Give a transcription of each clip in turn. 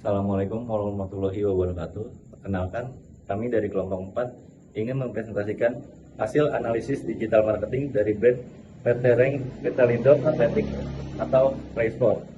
Assalamualaikum warahmatullahi wabarakatuh. Perkenalkan, kami dari kelompok 4 ingin mempresentasikan hasil analisis digital marketing dari brand PT Reng Petalindo Atletik atau Racesport.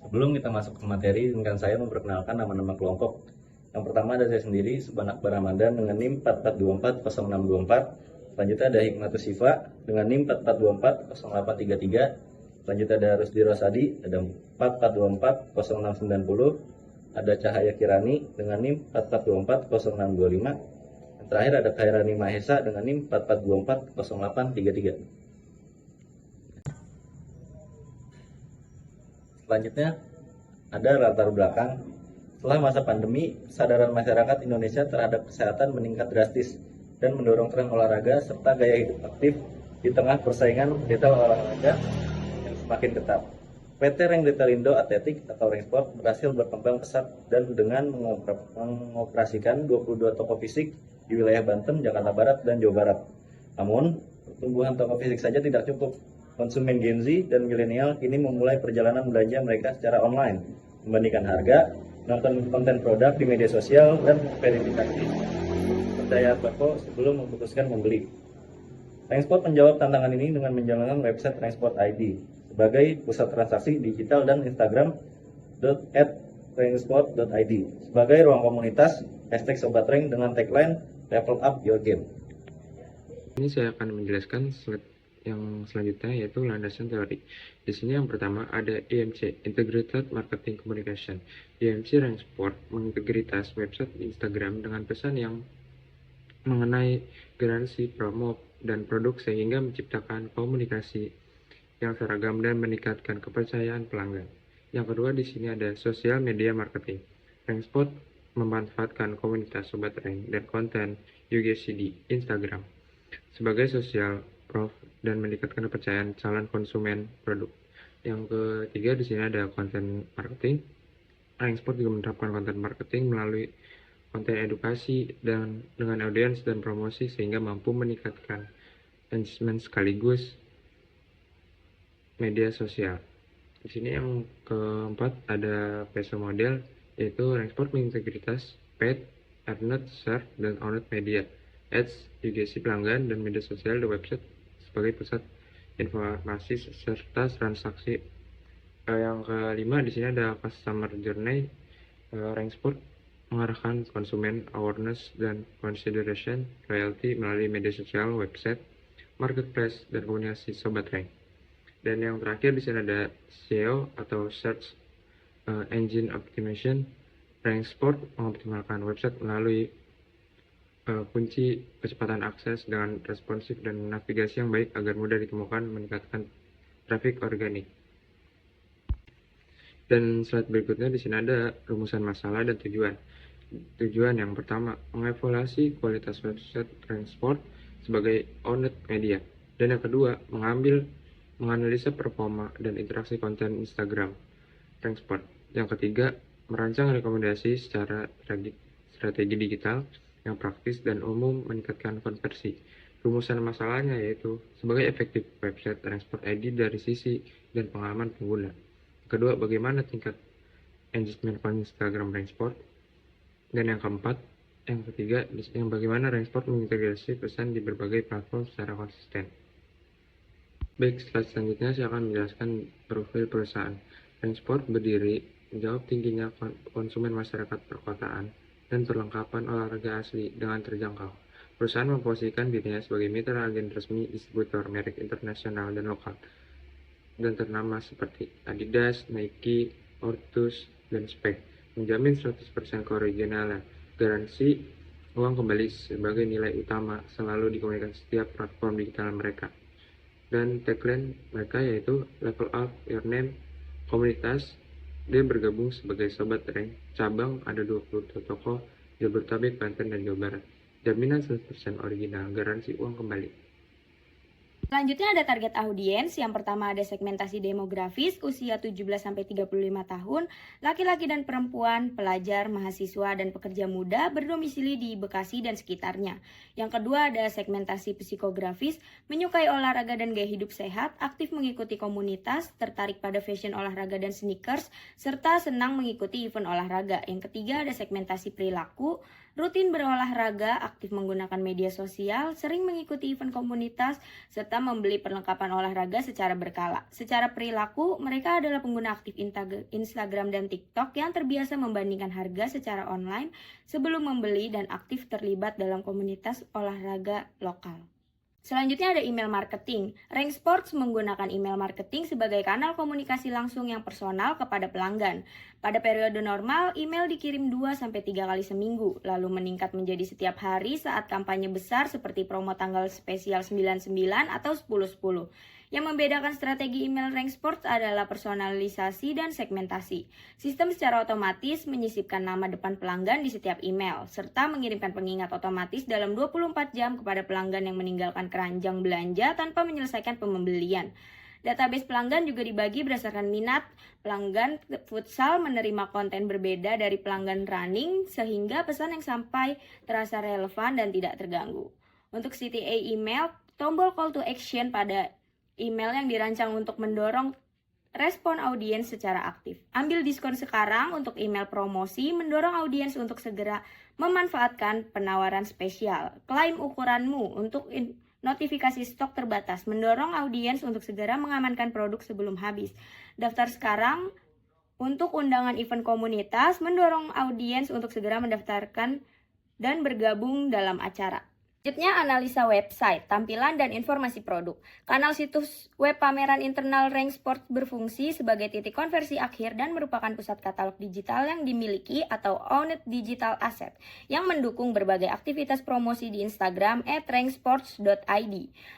Sebelum kita masuk ke materi, izinkan saya memperkenalkan nama-nama kelompok. Yang pertama ada saya sendiri, Subhan Akbar Ramadan dengan NIM 44240624. Selanjutnya ada Hikmatus Sifa dengan NIM 44240833. Selanjutnya ada Rusdi Rosadi ada 44240690. Ada Cahaya Kirani dengan NIM 44240625. Yang terakhir ada Khairani Mahesa dengan NIM 44240833. Selanjutnya ada latar belakang. Setelah masa pandemi, kesadaran masyarakat Indonesia terhadap kesehatan meningkat drastis dan mendorong tren olahraga serta gaya hidup aktif di tengah persaingan detail olahraga yang semakin ketat. PT Reng Detalindo Atletik atau Rengsport berhasil berkembang pesat dan dengan mengoperasikan 22 toko fisik di wilayah Banten, Jakarta Barat, dan Jawa Barat. Namun, pertumbuhan toko fisik saja tidak cukup. Konsumen Gen Z dan milenial kini memulai perjalanan belanja mereka secara online, membandingkan harga, nonton konten produk di media sosial, dan verifikasi percaya toko sebelum memutuskan membeli. Rengsport menjawab tantangan ini dengan menjalankan website Rengsport ID sebagai pusat transaksi digital dan Instagram.@rengsport.id sebagai ruang komunitas #Sobat Reng dengan tagline Level Up Your Game. Ini saya akan menjelaskan slide yang selanjutnya, yaitu landasan teori. Di sini yang pertama ada IMC, Integrated Marketing Communication. IMC Rengsport mengintegritas website Instagram dengan pesan yang mengenai garansi, promo, dan produk sehingga menciptakan komunikasi yang seragam dan meningkatkan kepercayaan pelanggan. Yang kedua di sini ada Social Media Marketing. Rengsport memanfaatkan komunitas Sobat Reng dan konten UGC di Instagram sebagai sosial proof dan meningkatkan kepercayaan calon konsumen produk. Yang ketiga di sini ada konten marketing. Rengsport juga menerapkan konten marketing melalui konten edukasi dan dengan audiens dan promosi sehingga mampu meningkatkan engagement sekaligus media sosial. Di sini yang keempat ada PESO model, yaitu Rengsport mengintegritas paid, earned, search, dan owned media, ads, UGC pelanggan, dan media sosial di website sebagai pusat informasi serta transaksi. Yang kelima di sini ada customer journey. Rengsport mengarahkan konsumen awareness dan consideration loyalty melalui media sosial, website, marketplace, dan komunikasi Sobat Reng. Dan yang terakhir di sini ada SEO atau Search Engine Optimization. Rengsport mengoptimalkan website melalui kunci kecepatan akses dengan responsif dan navigasi yang baik agar mudah ditemukan, meningkatkan traffic organik. Dan slide berikutnya di sini ada rumusan masalah dan tujuan. Tujuan yang pertama, mengevaluasi kualitas website Rengsport sebagai owned media. Dan yang kedua, menganalisa performa dan interaksi konten Instagram Rengsport. Yang ketiga, merancang rekomendasi secara strategi digital yang praktis dan umum meningkatkan konversi. Rumusan masalahnya yaitu sebagai efektif website Rengsport ID dari sisi dan pengalaman pengguna. Kedua, bagaimana tingkat engagement Instagram Rengsport. Dan yang keempat, yang ketiga, yang bagaimana Rengsport mengintegrasi pesan di berbagai platform secara konsisten. Baik, slide selanjutnya saya akan menjelaskan profil perusahaan. Rengsport berdiri menjawab tingginya konsumen masyarakat perkotaan dan perlengkapan olahraga asli dengan terjangkau. Perusahaan memposisikan dirinya sebagai mitra agen resmi distributor merek internasional dan lokal dan ternama seperti Adidas, Nike, Ortus, dan Speck, menjamin 100% keoriginalan. Garansi uang kembali sebagai nilai utama selalu dikomunikasikan setiap platform digital mereka. Dan tagline mereka yaitu Level Up Your Name. Komunitas dia bergabung sebagai Sobat Reng. Cabang ada 22 toko Jabodetabek, Banten, dan Jawa Barat. Jaminan 100% original, garansi uang kembali. Selanjutnya ada target audiens. Yang pertama ada segmentasi demografis, usia 17-35 tahun, laki-laki dan perempuan, pelajar, mahasiswa, dan pekerja muda berdomisili di Bekasi dan sekitarnya. Yang kedua ada segmentasi psikografis, menyukai olahraga dan gaya hidup sehat, aktif mengikuti komunitas, tertarik pada fashion olahraga dan sneakers, serta senang mengikuti event olahraga. Yang ketiga ada segmentasi perilaku, rutin berolahraga, aktif menggunakan media sosial, sering mengikuti event komunitas, serta membeli perlengkapan olahraga secara berkala. Secara perilaku, mereka adalah pengguna aktif Instagram dan TikTok yang terbiasa membandingkan harga secara online sebelum membeli dan aktif terlibat dalam komunitas olahraga lokal. Selanjutnya ada email marketing. Rank Sports menggunakan email marketing sebagai kanal komunikasi langsung yang personal kepada pelanggan. Pada periode normal, email dikirim 2-3 kali seminggu, lalu meningkat menjadi setiap hari saat kampanye besar seperti promo tanggal spesial 99 atau 10-10. Yang membedakan strategi email Rank Sports adalah personalisasi dan segmentasi. Sistem secara otomatis menyisipkan nama depan pelanggan di setiap email, serta mengirimkan pengingat otomatis dalam 24 jam kepada pelanggan yang meninggalkan keranjang belanja tanpa menyelesaikan pembelian. Database pelanggan juga dibagi berdasarkan minat. Pelanggan futsal menerima konten berbeda dari pelanggan running, sehingga pesan yang sampai terasa relevan dan tidak terganggu. Untuk CTA email, tombol call to action pada email yang dirancang untuk mendorong respon audiens secara aktif. Ambil diskon sekarang untuk email promosi, mendorong audiens untuk segera memanfaatkan penawaran spesial. Klaim ukuranmu untuk notifikasi stok terbatas, mendorong audiens untuk segera mengamankan produk sebelum habis. Daftar sekarang untuk undangan event komunitas, mendorong audiens untuk segera mendaftarkan dan bergabung dalam acara. Selanjutnya analisa website, tampilan dan informasi produk. Kanal situs web pameran internal Rank Sports berfungsi sebagai titik konversi akhir dan merupakan pusat katalog digital yang dimiliki atau owned digital asset yang mendukung berbagai aktivitas promosi di Instagram @ranksports.id.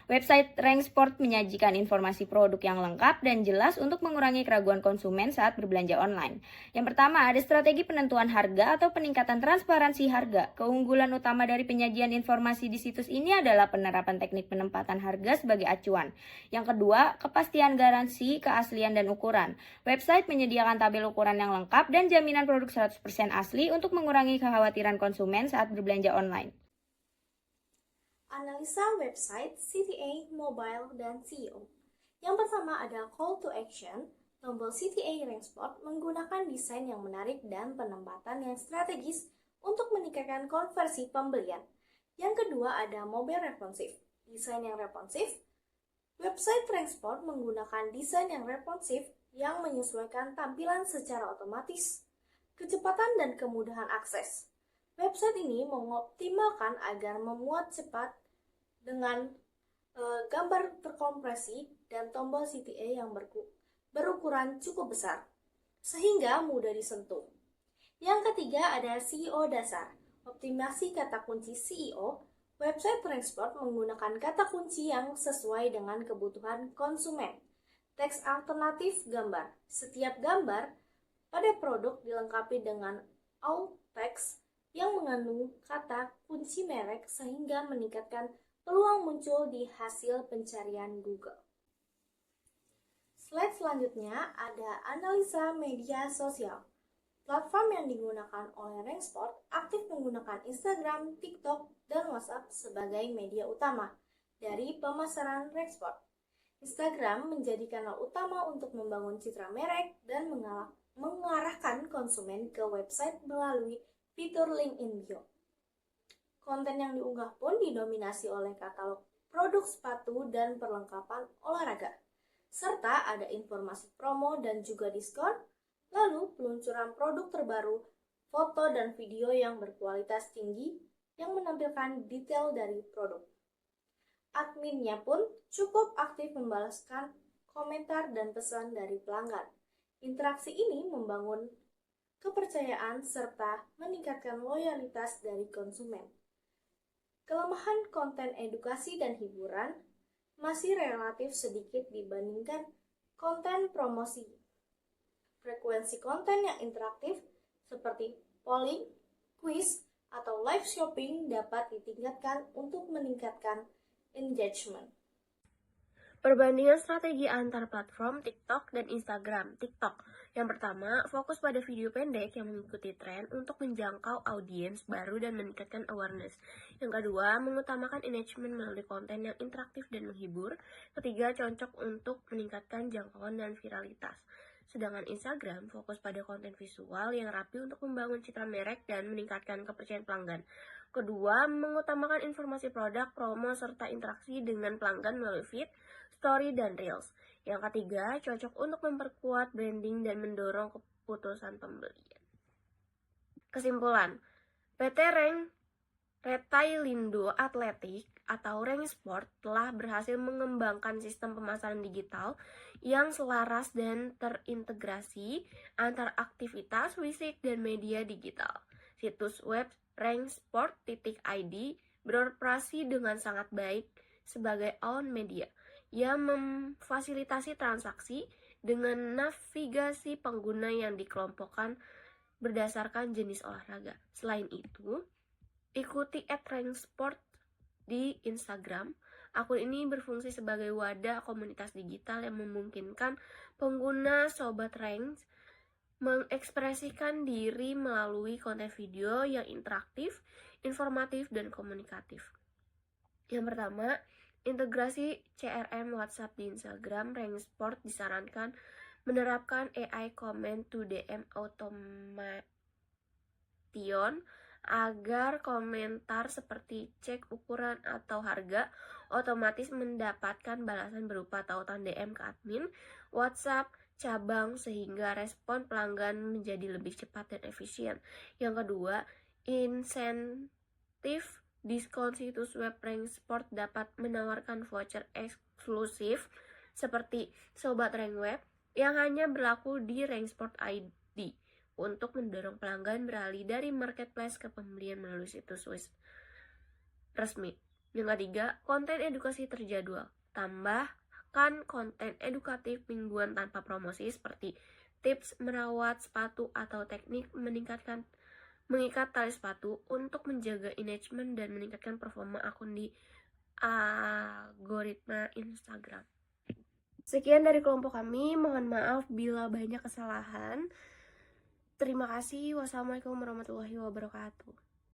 Website Rank Sports menyajikan informasi produk yang lengkap dan jelas untuk mengurangi keraguan konsumen saat berbelanja online. Yang pertama ada strategi penentuan harga atau peningkatan transparansi harga. Keunggulan utama dari penyajian informasi di situs ini adalah penerapan teknik penempatan harga sebagai acuan. Yang kedua, kepastian garansi, keaslian, dan ukuran. Website menyediakan tabel ukuran yang lengkap dan jaminan produk 100% asli untuk mengurangi kekhawatiran konsumen saat berbelanja online. Analisa website, CTA, mobile, dan SEO. Yang pertama ada call to action. Tombol CTA Rank Sport menggunakan desain yang menarik dan penempatan yang strategis untuk meningkatkan konversi pembelian. Yang kedua ada mobile responsif. Desain yang responsif. Website Rank Sport menggunakan desain yang responsif yang menyesuaikan tampilan secara otomatis, kecepatan dan kemudahan akses. Website ini mengoptimalkan agar memuat cepat dengan gambar terkompresi dan tombol CTA yang berukuran cukup besar, sehingga mudah disentuh. Yang ketiga ada SEO dasar. Optimasi kata kunci SEO, website Rank Sport menggunakan kata kunci yang sesuai dengan kebutuhan konsumen. Teks alternatif gambar. Setiap gambar pada produk dilengkapi dengan alt text yang mengandung kata kunci merek sehingga meningkatkan peluang muncul di hasil pencarian Google. Slide selanjutnya ada analisa media sosial. Platform yang digunakan oleh Rank Sport aktif menggunakan Instagram, TikTok, dan WhatsApp sebagai media utama dari pemasaran Rank Sport. Instagram menjadi kanal utama untuk membangun citra merek dan mengarahkan konsumen ke website melalui fitur link in bio. Konten yang diunggah pun didominasi oleh katalog produk sepatu dan perlengkapan olahraga, serta ada informasi promo dan juga diskon. Lalu, peluncuran produk terbaru, foto dan video yang berkualitas tinggi yang menampilkan detail dari produk. Adminnya pun cukup aktif membalaskan komentar dan pesan dari pelanggan. Interaksi ini membangun kepercayaan serta meningkatkan loyalitas dari konsumen. Kelemahan konten edukasi dan hiburan masih relatif sedikit dibandingkan konten promosi. Frekuensi konten yang interaktif seperti polling, quiz, atau live shopping dapat ditingkatkan untuk meningkatkan engagement. Perbandingan strategi antar platform TikTok dan Instagram. TikTok. Yang pertama, fokus pada video pendek yang mengikuti tren untuk menjangkau audiens baru dan meningkatkan awareness. Yang kedua, mengutamakan engagement melalui konten yang interaktif dan menghibur. Ketiga, cocok untuk meningkatkan jangkauan dan viralitas. Sedangkan Instagram fokus pada konten visual yang rapi untuk membangun citra merek dan meningkatkan kepercayaan pelanggan. Kedua, mengutamakan informasi produk, promo, serta interaksi dengan pelanggan melalui feed, story, dan reels. Yang ketiga, cocok untuk memperkuat branding dan mendorong keputusan pembelian. Kesimpulan, PT Retailindo Atletik atau Rank Sport telah berhasil mengembangkan sistem pemasaran digital yang selaras dan terintegrasi antar aktivitas fisik dan media digital. Situs web ranksport.id beroperasi dengan sangat baik sebagai own media yang memfasilitasi transaksi dengan navigasi pengguna yang dikelompokkan berdasarkan jenis olahraga. Selain itu, ikuti @ranksport di Instagram. Akun ini berfungsi sebagai wadah komunitas digital yang memungkinkan pengguna Sobat Ranks mengekspresikan diri melalui konten video yang interaktif, informatif, dan komunikatif. Yang pertama, integrasi CRM WhatsApp di Instagram. Ranksport disarankan menerapkan AI comment to DM automation agar komentar seperti cek ukuran atau harga otomatis mendapatkan balasan berupa tautan DM ke admin WhatsApp cabang sehingga respon pelanggan menjadi lebih cepat dan efisien. Yang kedua, insentif diskon situs web Ranksport dapat menawarkan voucher eksklusif seperti Sobat Rank Web yang hanya berlaku di Ranksport ID untuk mendorong pelanggan beralih dari marketplace ke pembelian melalui situs web resmi. Yang ketiga, konten edukasi terjadwal. Tambahkan konten edukatif mingguan tanpa promosi seperti tips merawat sepatu atau teknik mengikat tali sepatu untuk menjaga engagement dan meningkatkan performa akun di algoritma Instagram. Sekian dari kelompok kami, mohon maaf bila banyak kesalahan. Terima kasih. Wassalamualaikum warahmatullahi wabarakatuh.